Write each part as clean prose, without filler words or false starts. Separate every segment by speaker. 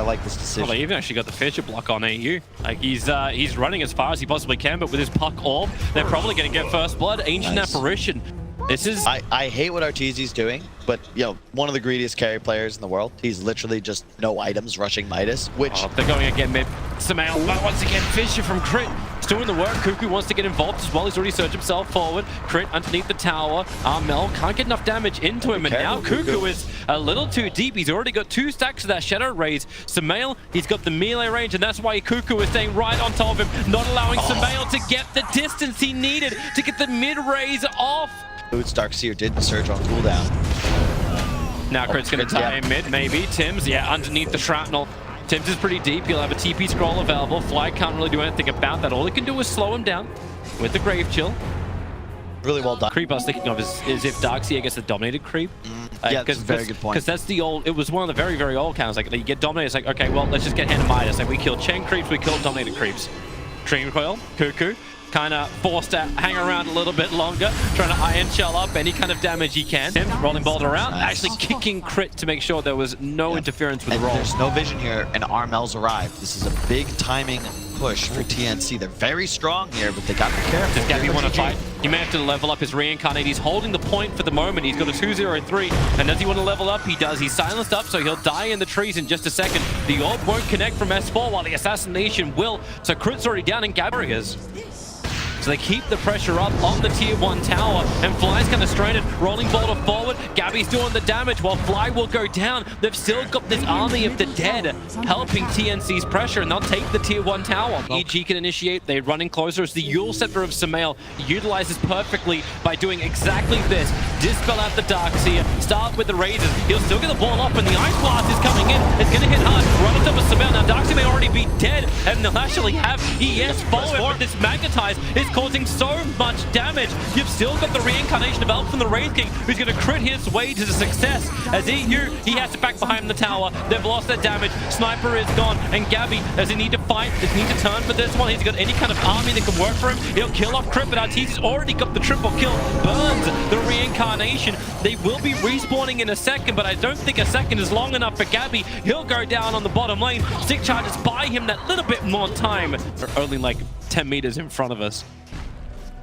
Speaker 1: like this decision.
Speaker 2: Well, they even actually got the Fisher block on AU. Like, he's running as far as he possibly can, but with his puck orb, they're probably going to get first blood. Ancient Apparition. This is...
Speaker 1: I hate what RTZ's doing, but, you know, one of the greediest carry players in the world. He's literally just no items rushing Midas, which...
Speaker 2: Oh, they're going again mid. Samael, but once again, Fisher from Crit. He's doing the work. Cuckoo wants to get involved as well. He's already surged himself forward. Crit underneath the tower. Armel can't get enough damage into him, and now Cuckoo is a little too deep. He's already got 2 stacks of that Shadow Raise. Samael, he's got the melee range, and that's why Cuckoo is staying right on top of him, not allowing Samael to get the distance he needed to get the mid-raise off.
Speaker 1: Darkseer did surge on cooldown.
Speaker 2: Now Crit's going to tie him mid, maybe. Tim's, underneath the shrapnel. Tim's is pretty deep. He'll have a TP scroll available. Fly can't really do anything about that. All he can do is slow him down with the Grave Chill.
Speaker 1: Really well done.
Speaker 2: Creep I was thinking of is if Darkseer gets the dominated creep.
Speaker 1: Yeah, that's a very good point.
Speaker 2: Because that's the old, it was one of the very, very old counts. Like, you get dominated, it's like, okay, well, let's just get hand to Midas. Like, we killed chain creeps, we killed dominated creeps. Dream Coil, Cuckoo. Kind of forced to hang around a little bit longer, trying to iron shell up any kind of damage he can. Rolling boulder around, actually kicking Crit to make sure there was no interference with the roll.
Speaker 1: There's no vision here, and Armel's arrived. This is a big timing push for TNC. They're very strong here, but they got to be careful.
Speaker 2: Does Gabby want to fight? He may have to level up his reincarnate. He's holding the point for the moment. He's got a 2-0-3, and does he want to level up? He does. He's silenced up, so he'll die in the trees in just a second. The orb won't connect from S4, while the assassination will. So Crit's already down, and Gabby is. So they keep the pressure up on the tier 1 tower, and Fly's kind of stranded. Rolling boulder forward, Gabby's doing the damage while Fly will go down. They've still got this army of the dead helping TNC's pressure, and they'll take the tier 1 tower. EG can initiate, they're running closer as the Yule Scepter of Samael utilizes perfectly by doing exactly this. Dispel out the Darkseer, start with the Razors. He'll still get the ball up, and the Ice Blast is coming in. It's going to hit hard, run on top of Samael. Now Darkseer may already be dead, and they'll actually have ES follow it, but this Magnetize is causing so much damage. You've still got the reincarnation of Elf from the Wraith King, who's going to crit his way to the success. As EU, he has to back behind the tower. They've lost their damage. Sniper is gone, and Gabby, does he need to fight? Does he need to turn for this one? He's got any kind of army that can work for him. He'll kill off Crit, but RTZ's already got the triple kill. Burns the reincarnation. They will be respawning in a second, but I don't think a second is long enough for Gabby. He'll go down on the bottom lane. Stick charges buy him that little bit more time. They're only like 10 meters in front of us.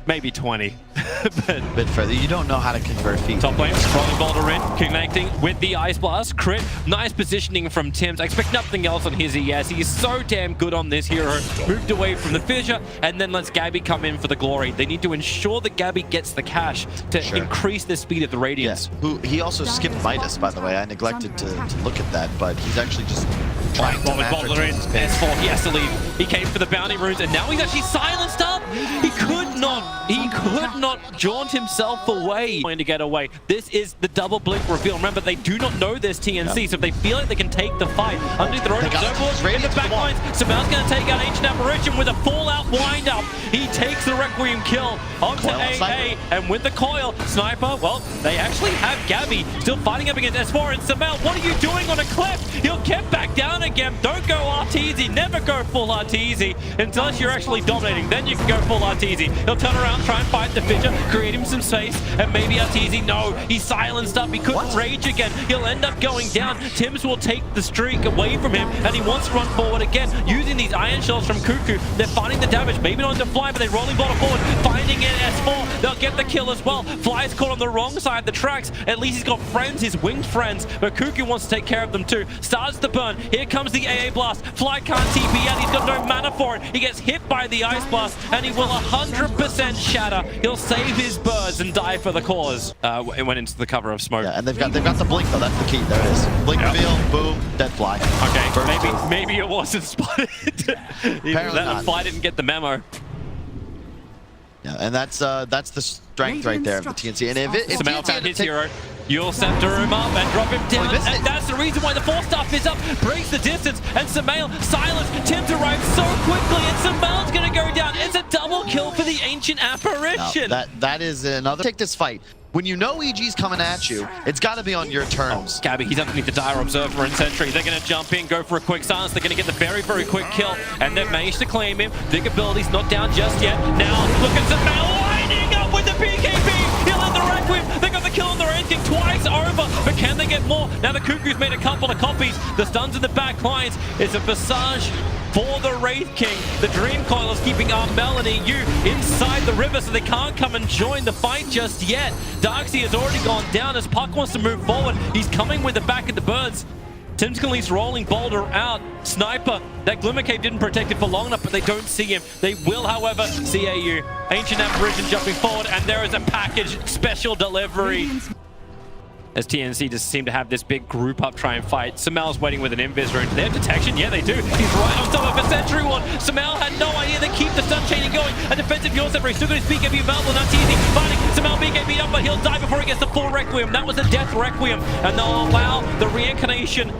Speaker 2: Maybe 20.
Speaker 1: But a bit further. You don't know how to convert feet.
Speaker 2: Top lane, rolling boulder in, connecting with the Ice Blast. Crit, nice positioning from Tim's. I expect nothing else on his ES. He's so damn good on this hero. Moved away from the Fissure, and then lets Gabby come in for the glory. They need to ensure that Gabby gets the cash to increase the speed of the Radiance.
Speaker 1: Yeah. He also skipped Midas, by the way. I neglected to look at that, but he's actually just trying to match
Speaker 2: S4, he has to leave. He came for the bounty runes, and now he's actually silenced up. He could not jaunt himself away. Trying to get away. This is the double blink reveal. Remember, they do not know this TNC, so if they feel like they can take the fight underneath their own observers, in the back lines, Samael's going to take out Ancient Apparition with a fallout wind-up. He takes the Requiem kill onto AA, and with the coil, Sniper, well, they actually have Gabby still fighting up against S4, and Samael, what are you doing on a cliff? He'll get back down again. Don't go RTZ, never go full RTZ unless you're actually dominating. Then you can go full RTZ. He'll turn around, try and fight the Fissure, create him some space, and maybe RTZ, no, he's silenced up, he couldn't rage again. He'll end up going down. Tims will take the streak away from him, and he wants to run forward again, using these iron shells from Cuckoo. They're finding the damage, maybe not into Fly, but they're rolling bottom forward, finding in S4. They'll get the kill as well. Fly's caught on the wrong side of the tracks. At least he's got friends, his winged friends, but Cuckoo wants to take care of them too. Starts the burn. Here comes the AA Blast. Fly can't TP out. He's got no mana for it. He gets hit by the Ice Blast, and he will 100% shatter. He'll save his birds and die for the cause. It went into the cover of smoke.
Speaker 1: Yeah, and they've got the blink though. That's the key. There it is. Blink reveal. Boom. Dead Fly.
Speaker 2: Okay. Maybe it wasn't spotted. That Fly didn't get the memo.
Speaker 1: Yeah, and that's the strength right there of the TNC. And if
Speaker 2: Samael found his hero, Yule Scepter him up and drop him down, and that's the reason why the 4-staff is up, breaks the distance, and Samael silenced. Tim's arrived so quickly, and Samael's gonna go down. It's a double kill for the Ancient Apparition.
Speaker 1: No, that is another. Take this fight. When you know EG's coming at you, it's got to be on your terms.
Speaker 2: Gabby, he's underneath the Dire Observer and Sentry. They're going to jump in, go for a quick silence. They're going to get the very, very quick kill, and they've managed to claim him. Big abilities not down just yet. Now, look at Samael winding up with the PKP. He'll let the Requiem. They got the a kill on the Wraith King twice over, but can they get more? Now the Cuckoo's made a couple of copies. The stuns in the back lines. It's a Visage for the Wraith King. The Dream Coil is keeping Armel and EU inside the river, so they can't come and join the fight just yet. Darkseid has already gone down as Puck wants to move forward. He's coming with the back of the birds. Timskinley's rolling Boulder out. Sniper, that Glimmer Cave didn't protect it for long enough, but they don't see him. They will, however, see AU. Ancient Apparition jumping forward, and there is a package special delivery. As TNC just seem to have this big group up try and fight. Samel's waiting with an invis rune. Do they have detection? Yeah, they do. He's right on top of a sentry one. Samel had no idea. They keep the stun chaining going. A defensive Yorset, but he's still got his BKB available. Not easy. Fighting Samel BKB up, but he'll die before he gets the full Requiem. That was a death Requiem. And they'll allow the reincarnation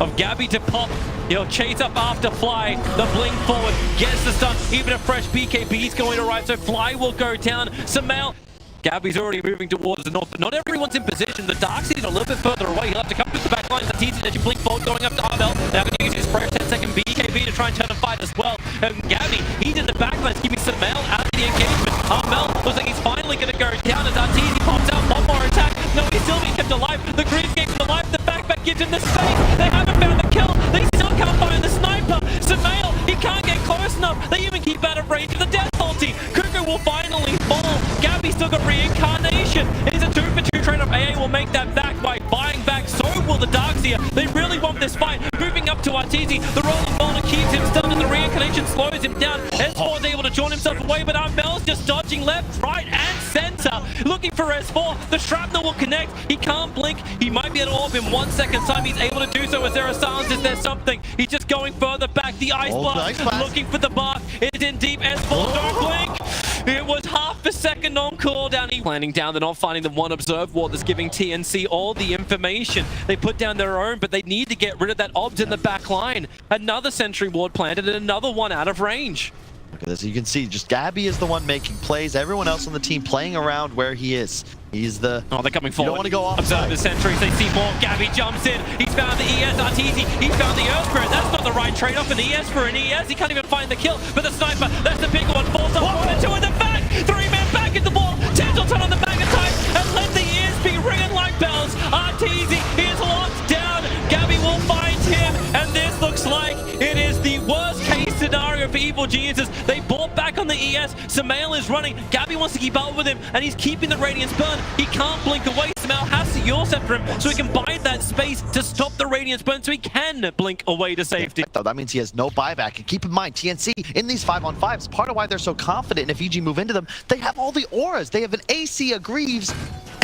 Speaker 2: of Gabby to pop. He'll chase up after Fly. The blink forward. Gets the stun. Even a fresh BKB is going to arrive. So Fly will go down. Samel. Gabby's already moving towards the north, but not everyone's in position. The Darkseid's a little bit further away. He'll have to come through the back line. The TZ as you blink forward, going up to Armel. Now going to use his fresh 10-second BKB to try and turn a fight as well. And Gabby, he's in the back line, keeping Samel out of the engagement. Armel looks like he's finally going to go down as RTZ pops out. One more attack. No, he's still being kept alive. The Green Game's alive. The backpack gives him the space. They haven't found the kill. They still can't find the sniper. Samel, he can't get close enough. They even keep out of range of the death ulti. Cuckoo will finally fall. Gabby's still got reincarnation. It is a 2-for-2 trade-off. AA will make that back by buying back. So will the Darkseid. They really want this fight. Moving up to RTZ. The rolling boulder keeps him stunned and the reincarnation slows him down. S4 is able to draw himself away, but Armel's just dodging left, right, and center. Looking for S4. The shrapnel will connect. He can't blink. He might be able to orb in 1 second time. He's able to do so. Is there a silence? Is there something? He's just going further back. The ice blast. Looking for the bark. It's in deep. S4 don't blink. It was half a second on cooldown. He landing down. They're not finding the one observed ward that's giving TNC all the information. They put down their own, but they need to get rid of that obs in the back line. Another sentry ward planted and another one out of range.
Speaker 1: Look at this. You can see just Gabby is the one making plays. Everyone else on the team playing around where he is. He's the...
Speaker 2: Oh, they're coming forward.
Speaker 1: You don't want to go off.
Speaker 2: Observe the sentries. They see more. Gabby jumps in. He's found the ES. RTZ. He's found the Earth Spirit. That's not the right trade-off. An ES for an ES. He can't even find the kill. But the sniper, that's the big one. Falls up. 1 and 2 in the back. 3-man back at the ball. Templeton on the back of time. And let the ears be ringing like bells. RTZ is locked down. Gabby will find him. And this looks like it is the worst case scenario for Evil Geniuses. They bought back on the ES. Samel is running. Gabby wants to keep up with him. And he's keeping the Radiance burn. He can't blink away. Samel has to Yorset for him so he can buy that space to stop the Radiance burn so he can blink away to safety.
Speaker 1: That means he has no buyback. And keep in mind, TNC in these 5-on-5s, part of why they're so confident, and if EG move into them, they have all the auras. They have an AC, a Greaves,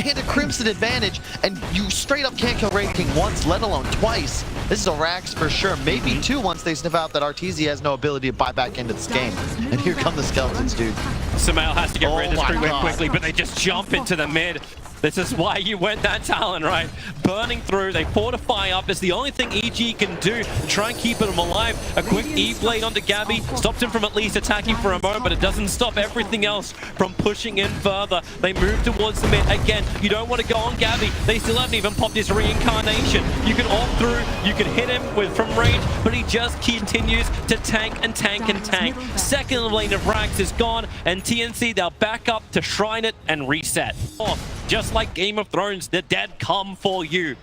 Speaker 1: and a Crimson advantage, and you straight up can't kill Wraith King once, let alone twice. This is a Rax for sure, maybe 2 once they sniff out that RTZ has no ability to buy back into this game. And here come the skeletons, dude.
Speaker 2: Samel has to get rid of this pretty
Speaker 1: God.
Speaker 2: quickly, but they just jump into the mid. This is why you went that talent, right? Burning through, they fortify up. It's the only thing EG can do to try and keep him alive. A quick E-blade onto Gabby stops him from at least attacking for a moment, but it doesn't stop everything else from pushing in further. They move towards the mid. Again, you don't want to go on Gabby. They still haven't even popped his reincarnation. You can off through, you can hit him from range, but he just continues to tank and tank and tank. Second lane of Rax is gone, and TNC, they'll back up to shrine it and reset. Just like Game of Thrones, the dead come for you.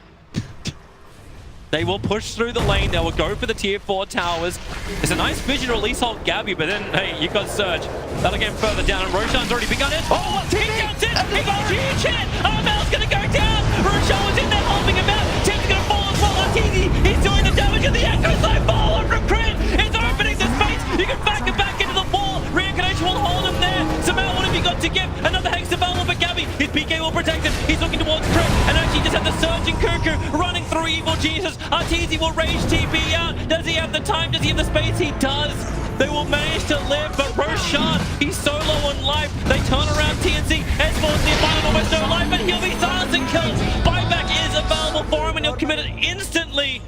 Speaker 2: They will push through the lane. They will go for the tier 4 towers. It's a nice vision to release hold Gabby, but then, hey, you got Surge. That'll get further down, and Roshan's already begun it. Oh, he jumps in! He got a huge hit! Armel's gonna go down! Roshan was in there helping him out! Tim's gonna fall as well. RTZ, he's doing the damage of the Echo Side ball from Crit! It's opening the space! You can back him back into the ball! Reincarnation will hold him there! Samel, what have you got to give? Another Hex available for Gabby! His PK will protect him! He's looking towards Crit, and actually just have the Surging Cuckoo running through Evil Jesus! RTZ will rage TP out! Does he have the time? Does he have the space? He does! They will manage to live, but Roshan, he's so low on life. They turn around TNC, S4's nearby and almost no life, and he'll be silenced and killed! Buyback is available for him, and he'll commit it instantly!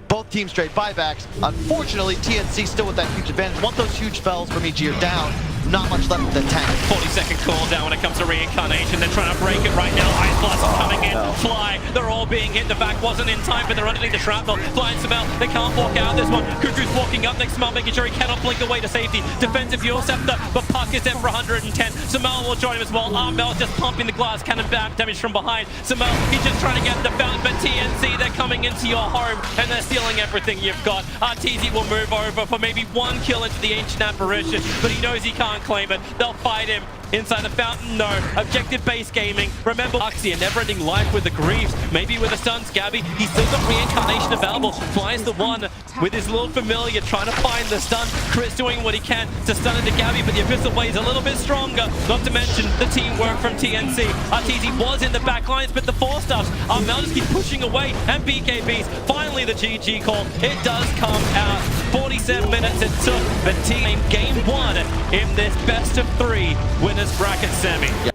Speaker 1: Both teams trade buybacks. Unfortunately, TNC still with that huge advantage. Want those huge spells from EG are down. not much left of the tank.
Speaker 2: 40-second cooldown when it comes to reincarnation. They're trying to break it right now. Ice Blast coming in.
Speaker 3: no.
Speaker 2: Fly. They're all being hit. The back wasn't in time, but they're underneath the shrapnel. Flying Samel. They can't walk out this one. Cuckoo's walking up next. Samel making sure he cannot blink away to safety. Defensive Fuel Scepter, but Puck is there for 110. Samel will join him as well. Armel just pumping the glass cannon back. Damage from behind. Samel, he's just trying to get the fountain, but TNC, they're coming into your home and they're stealing everything you've got. RTZ will move over for maybe one kill into the Ancient Apparition, but he knows he can't claim it. They'll fight him. Inside the fountain, no. Objective-based gaming. Remember, Oxy, a never-ending life with the Greaves. Maybe with the stuns, Gabby. He's still got reincarnation available. Flies the one with his little familiar, trying to find the stun. Chris doing what he can to stun into Gabby, but the Abyssal Blade is a little bit stronger. Not to mention the teamwork from TNC. RTZ was in the back lines, but the 4-stars. Armel just keep pushing away, and BKBs. Finally, the GG call. It does come out. 47 minutes it took the team game 1 in this best of 3 winners bracket semi.
Speaker 1: Yeah,